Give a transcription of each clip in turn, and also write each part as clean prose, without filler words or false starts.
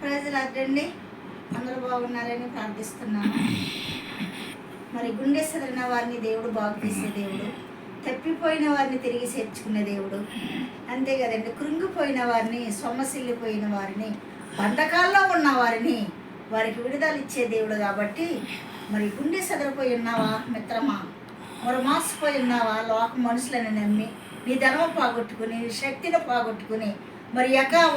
ప్రజలండి అందరూ బాగున్నారని ప్రార్థిస్తున్నాను. మరి గుండె సదరిన వారిని దేవుడు బాగు చేసే దేవుడు, తప్పిపోయిన వారిని తిరిగి చేర్చుకునే దేవుడు, అంతే కదండి. కృంగిపోయిన వారిని, సొమ్మసిల్లిపోయిన వారిని, బంధకాల్లో ఉన్న వారిని వారికి విడుదల ఇచ్చే దేవుడు. కాబట్టి మరి గుండె సదరిపోయి ఉన్నావా మిత్రమా? మరి మోసపోయి ఉన్నావా? లోక మనుషులను నమ్మి నీ ధర్మం పోగొట్టుకుని, నీ శక్తిని పోగొట్టుకుని, మరి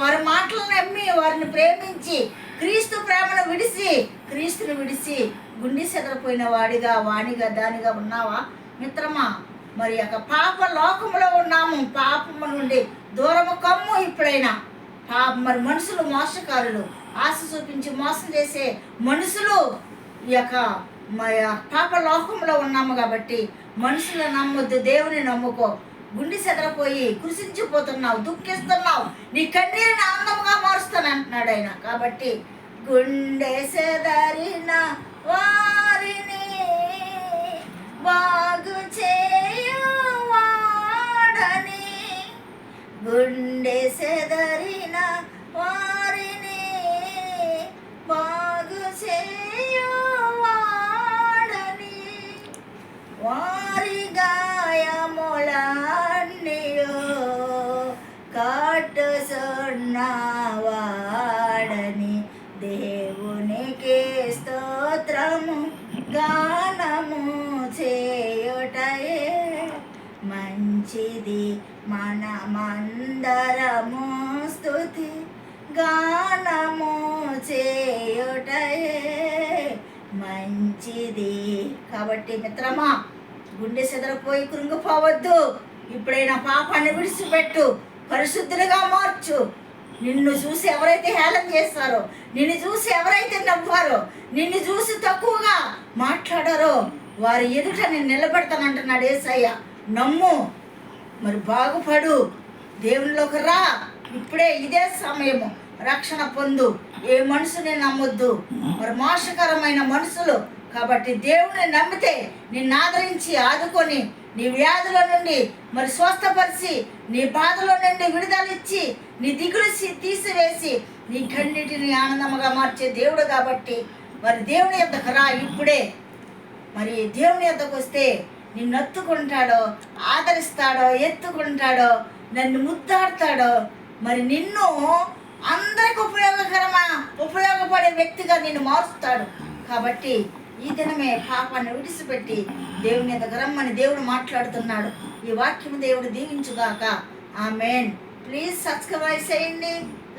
వారి మాటలను నమ్మి వారిని ప్రేమించి క్రీస్తు ప్రేమను విడిచి, క్రీస్తుని విడిచి గుండె సెదరిపోయిన వాడిగా, వాణిగా, దానిగా ఉన్నావా మిత్రమా? మరి పాప లోకములో ఉన్నాము. పాపము నుండి దూరము కమ్ము. ఇప్పుడైనా మరి మనుషులు మోసకారులు, ఆశ చూపించి మోసం చేసే మనుషులు మరి పాప లోకంలో ఉన్నాము. కాబట్టి మనుషులను నమ్మొద్దు, దేవుని నమ్ముకో. గుండె సెదరపోయి కృషించిపోతున్నావు, దుఃఖిస్తున్నావు, నీ కన్నీరుని ఆనందంగా మారుస్తాను అంటున్నాడు ఆయన. కాబట్టి గుండె సెదరిన వారిని బాగు చేయవాడని, గుండె సెదరిన వారిని బాగు చేయవాడని, వారి గాయములన్నీయో కట్టుసున్నవాడని, దేవునికి స్తోత్రము గానము చేయుటయే మంచిది. మనమందరము స్తుతి గానము చేయుటయే మంచిది. కాబట్టి మిత్రమా, గుండె సెదరపోయి కృంగిపోవద్దు. ఇప్పుడైనా పాపాన్ని విడిచిపెట్టు, పరిశుద్ధులుగా మార్చు. నిన్ను చూసి ఎవరైతే హేళన చేస్తారో, నిన్ను చూసి ఎవరైతే నవ్వారో, నిన్ను చూసి తక్కువగా మాట్లాడారో వారి ఎదుట నేను నిలబెడతానంటున్నాడు యేసయ్య. నమ్ము, మరి బాగుపడు, దేవునిలోకి రా. ఇప్పుడే ఇదే సమయము. రక్షణ పొందు. ఏ మనుషుని నమ్మొద్దు, మరి మోసకరమైన మనుషులు. కాబట్టి దేవుని నమ్మితే నిన్ను ఆదరించి ఆదుకొని నీ వ్యాధుల నుండి మరి స్వస్థపరిచి, నీ బాధల నుండి విడుదలిచ్చి, నీ దిగులు తీసివేసి నీ కన్నిటిని ఆనందముగా మార్చే దేవుడు. కాబట్టి మరి దేవుని యొద్దకు రా ఇప్పుడే. మరి దేవుని యొద్దకు వస్తే నిన్ను ఎత్తుకుంటాడో, ఆదరిస్తాడో, ఎత్తుకుంటాడో, నన్ను ముద్దాడతాడో, మరి నిన్ను అందరికి ఉపయోగపడే వ్యక్తిగా నిన్ను మారుస్తాడు. కాబట్టి ఈ దినమే పాపాన్ని విడిచిపెట్టి దేవుని దగ్గర రమ్మని దేవుడు మాట్లాడుతున్నాడు. ఈ వాక్యం దేవుడు దీవించుగాక. ఆమెన్. ప్లీజ్ సబ్స్క్రైబ్ చేయండి,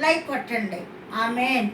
లైక్ కొట్టండి. ఆమెన్.